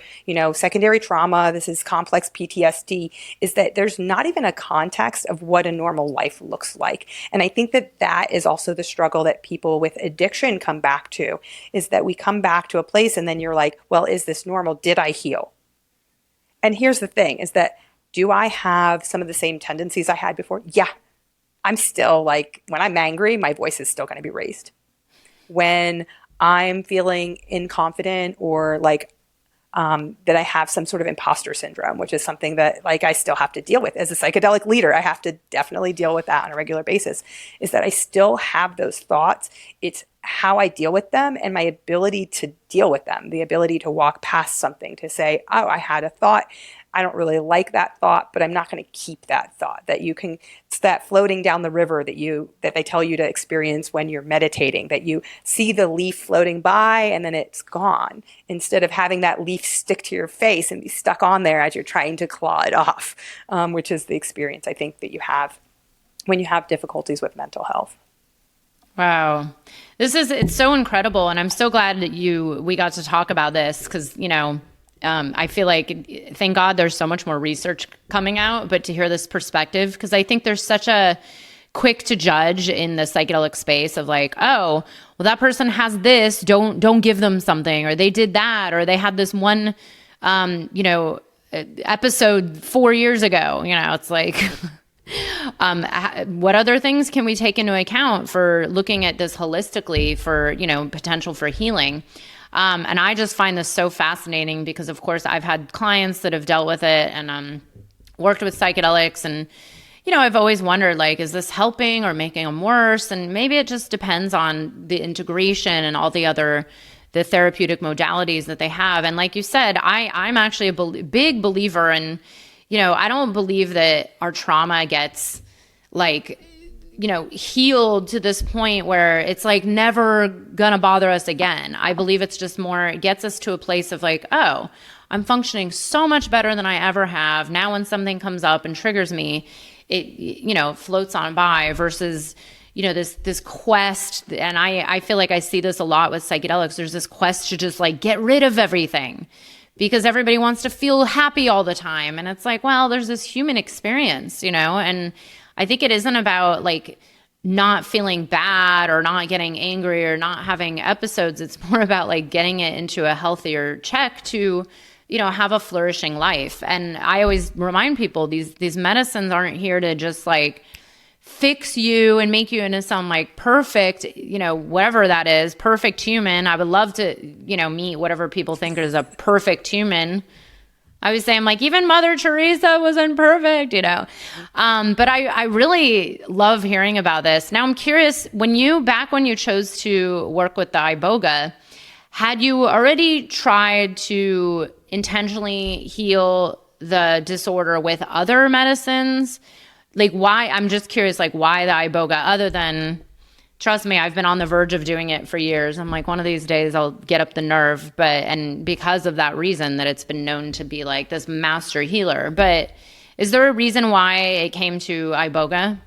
secondary trauma, this is complex PTSD, is that there's not even a context of what a normal life looks like. And I think that is also the struggle that people with addiction come back to, is that we come back to a place and then you're like, well, is this normal? Did I heal? And here's the thing, is that, do I have some of the same tendencies I had before? Yeah. I'm still like, when I'm angry, my voice is still going to be raised. When I'm feeling inconfident or like that I have some sort of imposter syndrome, which is something that like I still have to deal with as a psychedelic leader. I have to definitely deal with that on a regular basis, is that I still have those thoughts. It's how I deal with them and my ability to deal with them, the ability to walk past something, to say, oh, I had a thought. I don't really like that thought, but I'm not going to keep that thought. That you can, it's that floating down the river that they tell you to experience when you're meditating, that you see the leaf floating by and then it's gone, instead of having that leaf stick to your face and be stuck on there as you're trying to claw it off, which is the experience I think that you have when you have difficulties with mental health. Wow. It's so incredible. And I'm so glad that we got to talk about this, because, I feel like, thank God there's so much more research coming out, but to hear this perspective, because I think there's such a quick to judge in the psychedelic space of like, oh, well, that person has this, don't give them something, or they did that, or they had this one, episode 4 years ago, it's like, what other things can we take into account for looking at this holistically for, potential for healing? And I just find this so fascinating because, of course, I've had clients that have dealt with it and worked with psychedelics. And, I've always wondered, like, is this helping or making them worse? And maybe it just depends on the integration and all the therapeutic modalities that they have. And like you said, I'm actually a big believer in, I don't believe that our trauma gets like, healed to this point where it's like never gonna bother us again. I believe it's just more, it gets us to a place of like, oh, I'm functioning so much better than I ever have. Now when something comes up and triggers me, it, floats on by, versus, this quest. And I feel like I see this a lot with psychedelics. There's this quest to just like get rid of everything, because everybody wants to feel happy all the time. And it's like, well, there's this human experience, and I think it isn't about like not feeling bad or not getting angry or not having episodes. It's more about like getting it into a healthier check to have a flourishing life. And I always remind people these medicines aren't here to just like fix you and make you into some like perfect, whatever that is, perfect human. I would love to, meet whatever people think is a perfect human. I always say, I'm like, even Mother Teresa wasn't perfect, But I really love hearing about this. Now I'm curious, when you chose to work with the Iboga, had you already tried to intentionally heal the disorder with other medicines? Like why, I'm just curious, like why the Iboga, other than, trust me, I've been on the verge of doing it for years. I'm like, one of these days I'll get up the nerve, and because of that reason that it's been known to be like this master healer. But is there a reason why it came to Iboga?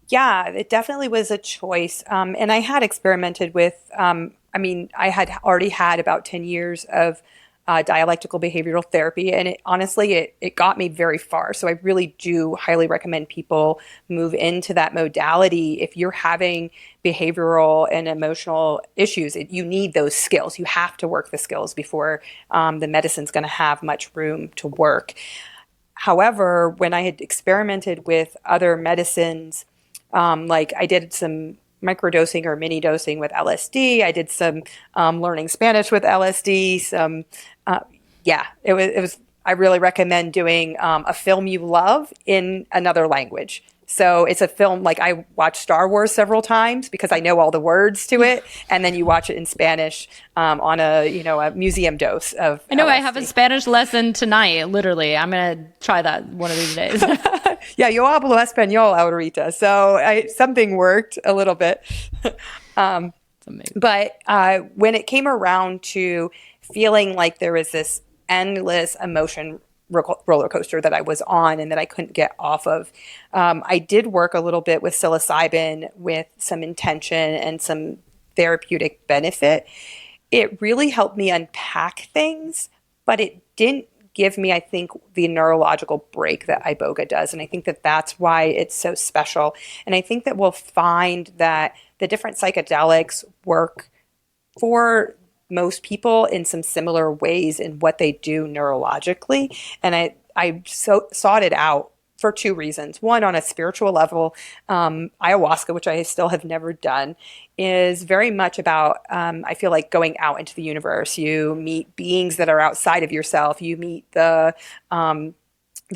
Yeah, it definitely was a choice. And I had experimented with, I had already had about 10 years of dialectical behavioral therapy, and it got me very far. So I really do highly recommend people move into that modality. If you're having behavioral and emotional issues, you need those skills. You have to work the skills before the medicine's going to have much room to work. However, when I had experimented with other medicines, like I did some microdosing or mini dosing with LSD. I did some learning Spanish with LSD. It was. I really recommend doing a film you love in another language. So it's a film, like I watched Star Wars several times because I know all the words to it, and then you watch it in Spanish on a museum dose of I know LSD. I have a Spanish lesson tonight, literally. I'm going to try that one of these days. Yeah, yo hablo español ahorita. So something worked a little bit. But when it came around to feeling like there was this endless emotion roller coaster that I was on and that I couldn't get off of, I did work a little bit with psilocybin with some intention and some therapeutic benefit. It really helped me unpack things, but it didn't give me, I think, the neurological break that Iboga does. And I think that that's why it's so special. And I think that we'll find that the different psychedelics work for most people in some similar ways in what they do neurologically. And I sought it out for two reasons. One, on a spiritual level, ayahuasca, which I still have never done, is very much about, I feel like, going out into the universe. You meet beings that are outside of yourself. You meet the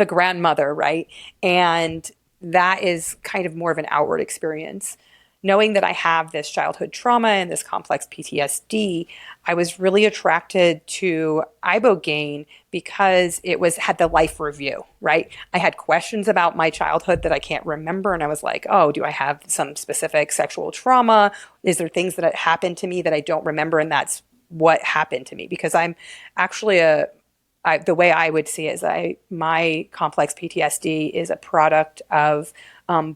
grandmother, right? And that is kind of more of an outward experience. Knowing that I have this childhood trauma and this complex PTSD, I was really attracted to Ibogaine because it had the life review, right? I had questions about my childhood that I can't remember, and I was like, oh, do I have some specific sexual trauma? Is there things that happened to me that I don't remember, and that's what happened to me? Because I'm actually the way I would see it is my complex PTSD is a product of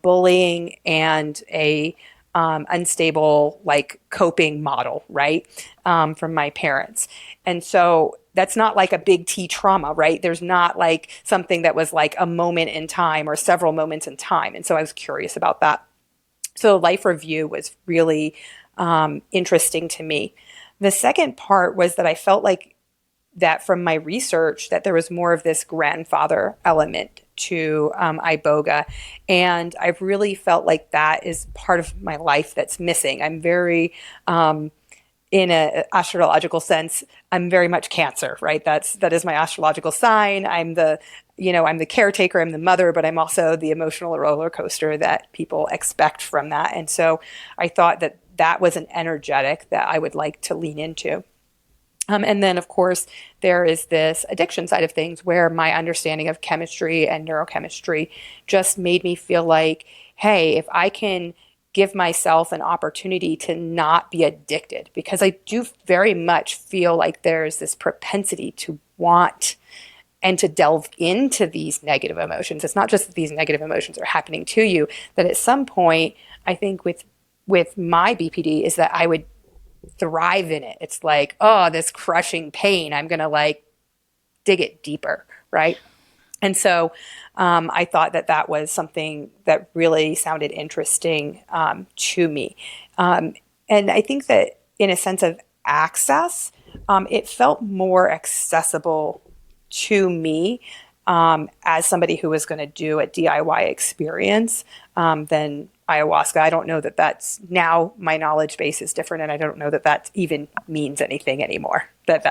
bullying and a unstable like coping model, right? From my parents. And so that's not like a big T trauma, right? There's not like something that was like a moment in time or several moments in time. And so I was curious about that. So life review was really interesting to me. The second part was that I felt like that from my research that there was more of this grandfather element to Iboga. And I've really felt like that is part of my life that's missing. I'm very, in an astrological sense, I'm very much Cancer, right? That is my astrological sign. I'm the caretaker, I'm the mother, but I'm also the emotional roller coaster that people expect from that. And so I thought that was an energetic that I would like to lean into. And then, of course, there is this addiction side of things where my understanding of chemistry and neurochemistry just made me feel like, hey, if I can give myself an opportunity to not be addicted, because I do very much feel like there's this propensity to want and to delve into these negative emotions. It's not just that these negative emotions are happening to you, that at some point, I think with my BPD is that I would thrive in it. It's like, oh, this crushing pain, I'm going to like dig it deeper, right? And so I thought that was something that really sounded interesting to me. And I think that in a sense of access, it felt more accessible to me as somebody who was going to do a DIY experience than ayahuasca. I don't know that that's now my knowledge base is different, and I don't know that that even means anything anymore. That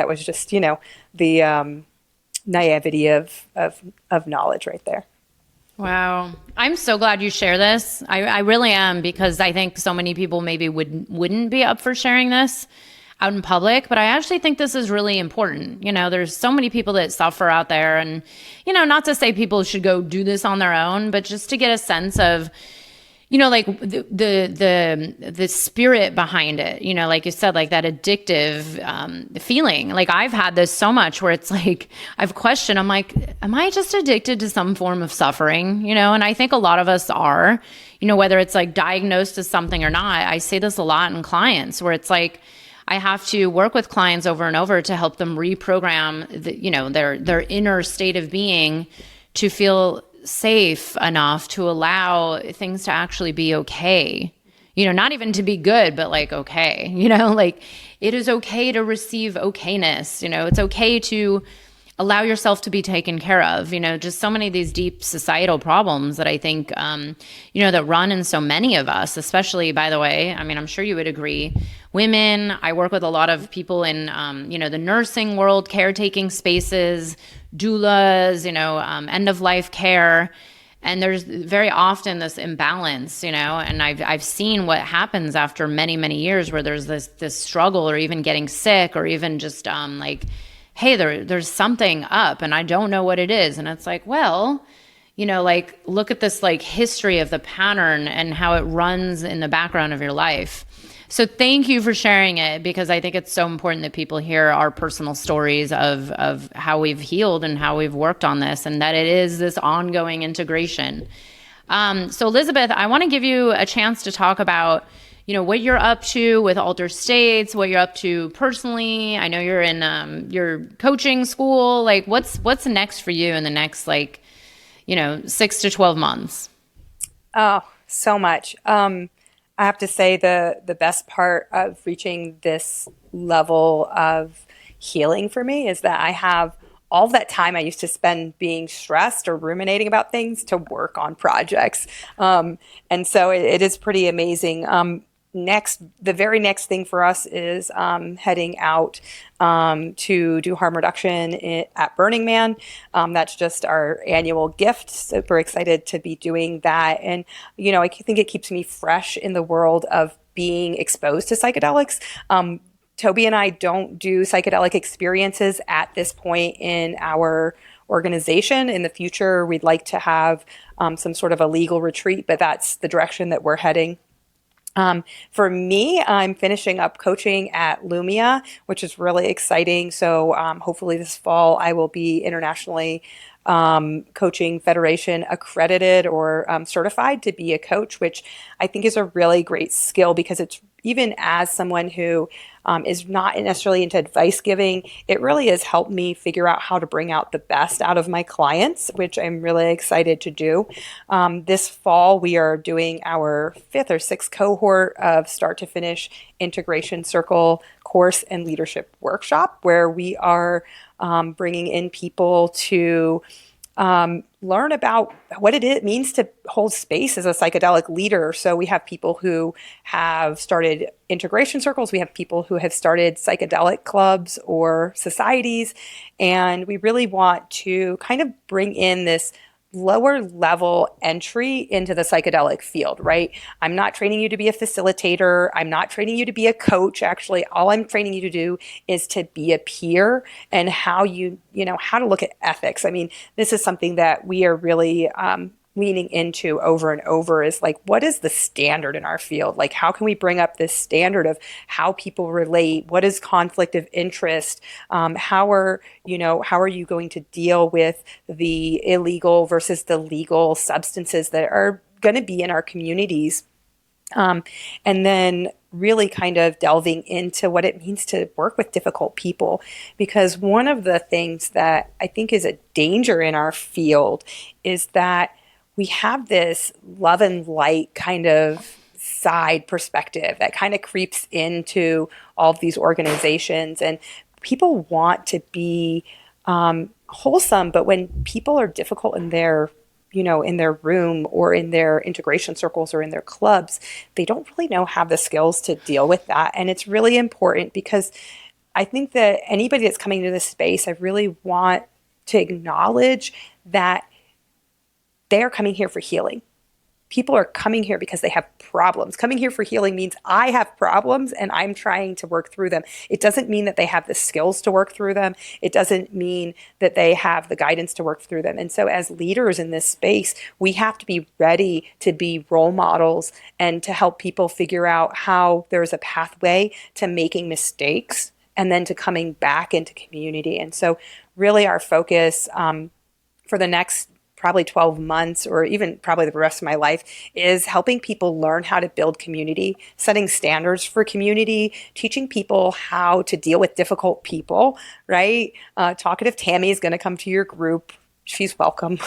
was just the naivety of knowledge right there. Wow. I'm so glad you share this. I really am, because I think so many people maybe wouldn't be up for sharing this out in public, but I actually think this is really important. There's so many people that suffer out there, and, not to say people should go do this on their own, but just to get a sense of, like the spirit behind it, like you said, like that addictive feeling. Like I've had this so much where it's like, I've questioned, I'm like, am I just addicted to some form of suffering? And I think a lot of us are, whether it's like diagnosed as something or not. I say this a lot in clients where it's like, I have to work with clients over and over to help them reprogram their inner state of being to feel safe enough to allow things to actually be okay. Not even to be good, but like okay. Like it is okay to receive okayness. It's okay to allow yourself to be taken care of. Just so many of these deep societal problems that I think that run in so many of us, especially, by the way, I mean, I'm sure you would agree, women. I work with a lot of people in the nursing world, caretaking spaces, doulas, end of life care. And there's very often this imbalance, and I've seen what happens after many, many years where there's this struggle, or even getting sick, or even just like, hey, there's something up and I don't know what it is. And it's like, well, like look at this like history of the pattern and how it runs in the background of your life. So thank you for sharing it, because I think it's so important that people hear our personal stories of how we've healed and how we've worked on this, and that it is this ongoing integration. So Elizabeth, I want to give you a chance to talk about, what you're up to with Altered States, what you're up to personally. I know you're in your coaching school. Like what's next for you in the next 6 to 12 months? Oh, so much. I have to say the best part of reaching this level of healing for me is that I have all that time I used to spend being stressed or ruminating about things to work on projects. And so it is pretty amazing. The very next thing for us is heading out to do harm reduction at Burning Man. That's just our annual gift. Super excited to be doing that. And, I think it keeps me fresh in the world of being exposed to psychedelics. Toby and I don't do psychedelic experiences at this point in our organization. In the future, we'd like to have some sort of a legal retreat, but that's the direction that we're heading. For me, I'm finishing up coaching at Lumia, which is really exciting. So hopefully this fall I will be internationally coaching federation accredited or certified to be a coach, which I think is a really great skill, because it's, even as someone who is not necessarily into advice giving, it really has helped me figure out how to bring out the best out of my clients, which I'm really excited to do. This fall, we are doing our 5th or 6th cohort of start to finish integration circle course and leadership workshop, where we are bringing in people to learn about what it means to hold space as a psychedelic leader. So we have people who have started integration circles. We have people who have started psychedelic clubs or societies. And we really want to kind of bring in this lower level entry into the psychedelic field, right? I'm not training you to be a facilitator. I'm not training you to be a coach. Actually, all I'm training you to do is to be a peer, and how how to look at ethics. I mean, this is something that we are really leaning into over and over, is like, what is the standard in our field? Like, how can we bring up this standard of how people relate? What is conflict of interest? How are you going to deal with the illegal versus the legal substances that are going to be in our communities? And then really kind of delving into what it means to work with difficult people. Because one of the things that I think is a danger in our field is that we have this love and light kind of outside perspective that kind of creeps into all of these organizations. And people want to be wholesome, but when people are difficult in their in their room or in their integration circles or in their clubs, they don't really have the skills to deal with that. And it's really important, because I think that anybody that's coming to this space, I really want to acknowledge that they're coming here for healing. People are coming here because they have problems. Coming here for healing means I have problems and I'm trying to work through them. It doesn't mean that they have the skills to work through them. It doesn't mean that they have the guidance to work through them. And so as leaders in this space, we have to be ready to be role models and to help people figure out how there's a pathway to making mistakes and then to coming back into community. And so really our focus for the next probably 12 months, or even probably the rest of my life, is helping people learn how to build community, setting standards for community, teaching people how to deal with difficult people, right? Talkative Tammy is going to come to your group. She's welcome.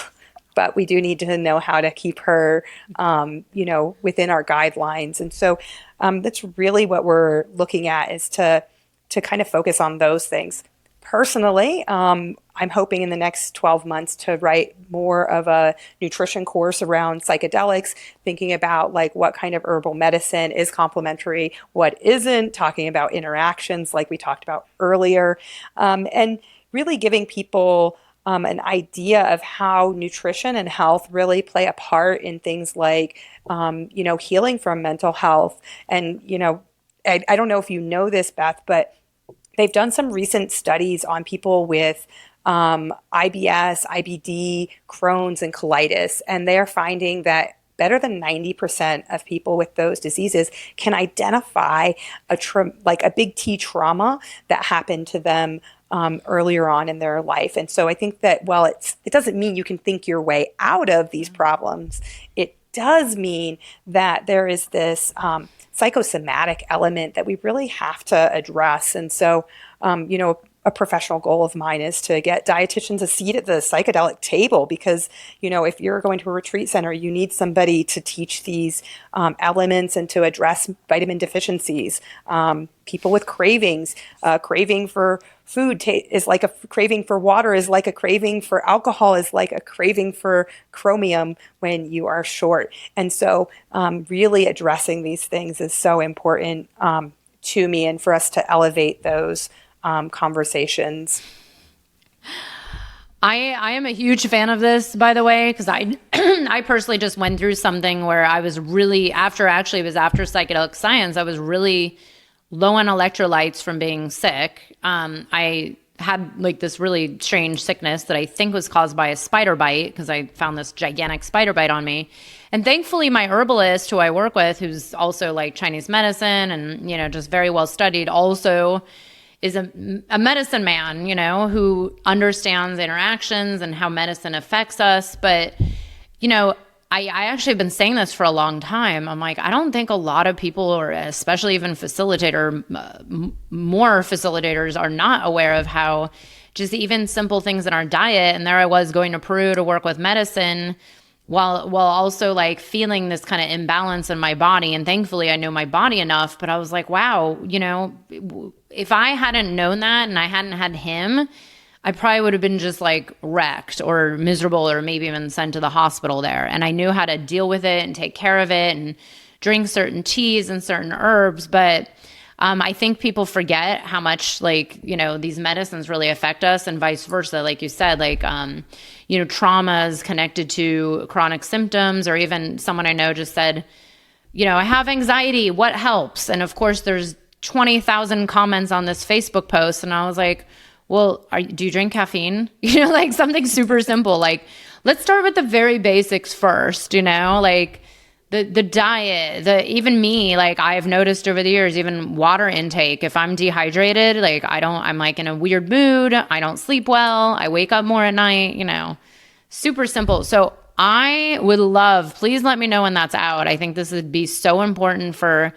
But we do need to know how to keep her, within our guidelines. And so that's really what we're looking at, is to kind of focus on those things. Personally, I'm hoping in the next 12 months to write more of a nutrition course around psychedelics, thinking about like what kind of herbal medicine is complementary, what isn't, talking about interactions like we talked about earlier, and really giving people an idea of how nutrition and health really play a part in things like, healing from mental health. And, I don't know if you know this, Beth, but they've done some recent studies on people with IBS, IBD, Crohn's, and colitis, and they're finding that better than 90% of people with those diseases can identify a big T trauma that happened to them earlier on in their life. And so I think that while it doesn't mean you can think your way out of these problems, it does mean that there is this psychosomatic element that we really have to address. And so, a professional goal of mine is to get dietitians a seat at the psychedelic table, because, if you're going to a retreat center, you need somebody to teach these elements and to address vitamin deficiencies. People with cravings, craving for food is like a craving for water, is like a craving for alcohol, is like a craving for chromium when you are short. And so really addressing these things is so important to me, and for us to elevate those conversations. I am a huge fan of this, by the way, because I personally just went through something where I was really, after psychedelic science, I was really low on electrolytes from being sick. I had like this really strange sickness that I think was caused by a spider bite, because I found this gigantic spider bite on me. And thankfully my herbalist who I work with, who's also like Chinese medicine and, just very well studied, also is a medicine man, who understands interactions and how medicine affects us. But, I actually have been saying this for a long time. I'm like, I don't think a lot of people, or especially even more facilitators, are not aware of how just even simple things in our diet. And there I was going to Peru to work with medicine while also like feeling this kind of imbalance in my body. And thankfully I know my body enough, but I was like, wow, if I hadn't known that and I hadn't had him, I probably would have been just like wrecked or miserable, or maybe even sent to the hospital there. And I knew how to deal with it and take care of it and drink certain teas and certain herbs. But I think people forget how much these medicines really affect us, and vice versa. Like you said, traumas connected to chronic symptoms, or even someone I know just said, I have anxiety, what helps? And of course there's 20,000 comments on this Facebook post. And I was like, well, do you drink caffeine? Something super simple. Let's start with the very basics first, the diet, even me, I've noticed over the years, even water intake, if I'm dehydrated, I'm in a weird mood. I don't sleep well. I wake up more at night, super simple. So I would love, please let me know when that's out. I think this would be so important for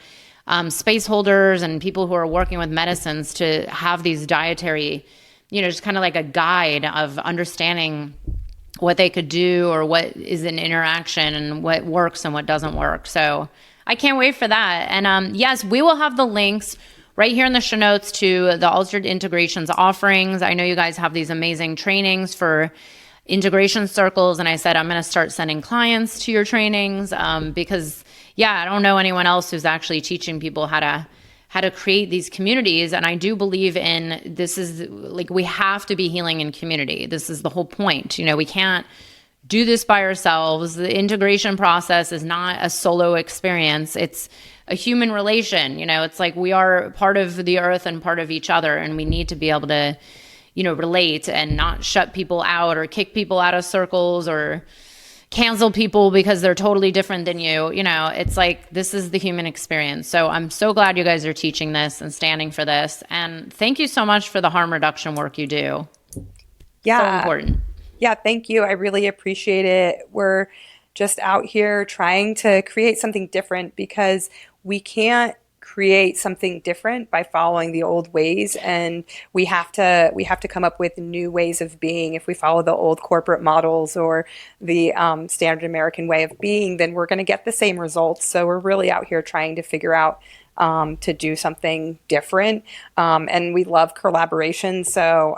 space holders and people who are working with medicines to have these dietary, just kind of like a guide of understanding what they could do, or what is an interaction and what works and what doesn't work. So I can't wait for that. And yes, we will have the links right here in the show notes to the Altered Integrations offerings. I know you guys have these amazing trainings for integration circles. And I said, I'm going to start sending clients to your trainings because, yeah, I don't know anyone else who's actually teaching people how to create these communities. And I do believe in this is like, we have to be healing in community. This is the whole point. You know, we can't do this by ourselves. The integration process is not a solo experience. It's a human relation. You know, it's like we are part of the earth and part of each other, and we need to be able to, you know, relate and not shut people out or kick people out of circles or cancel people because they're totally different than you. You know, it's like, this is the human experience. So I'm so glad you guys are teaching this and standing for this. And thank you so much for the harm reduction work you do. Yeah. So important. Yeah, thank you. I really appreciate it. We're just out here trying to create something different because we can't create something different by following the old ways, and we have to come up with new ways of being. If we follow the old corporate models or the standard American way of being, then we're going to get the same results. So we're really out here trying to figure out to do something different. And we love collaboration. So,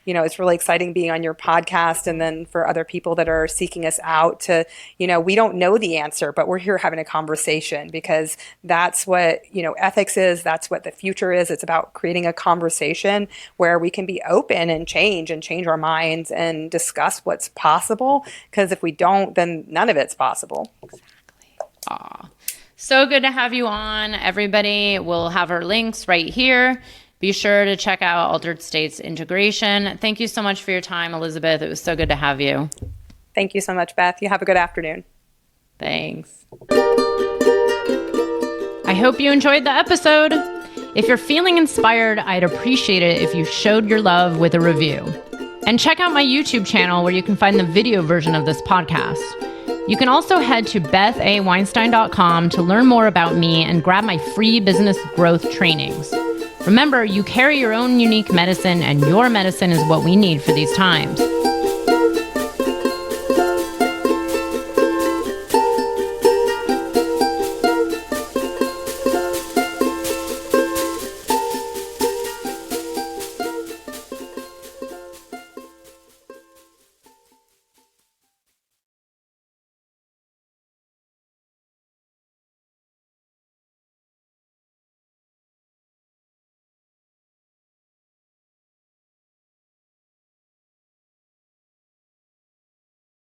you know, it's really exciting being on your podcast, and then for other people that are seeking us out to, you know, we don't know the answer, but we're here having a conversation because that's what, you know, ethics is. That's what the future is. It's about creating a conversation where we can be open and change our minds and discuss what's possible. Because if we don't, then none of it's possible. Exactly. Aw. So good to have you on, everybody. We'll have our links right here. Be sure to check out Altered States Integration. Thank you so much for your time, Elizabeth. It was so good to have you. Thank you so much, Beth. You have a good afternoon. Thanks. I hope you enjoyed the episode. If you're feeling inspired, I'd appreciate it if you showed your love with a review. And check out my YouTube channel where you can find the video version of this podcast. You can also head to bethaweinstein.com to learn more about me and grab my free business growth trainings. Remember, you carry your own unique medicine, and your medicine is what we need for these times.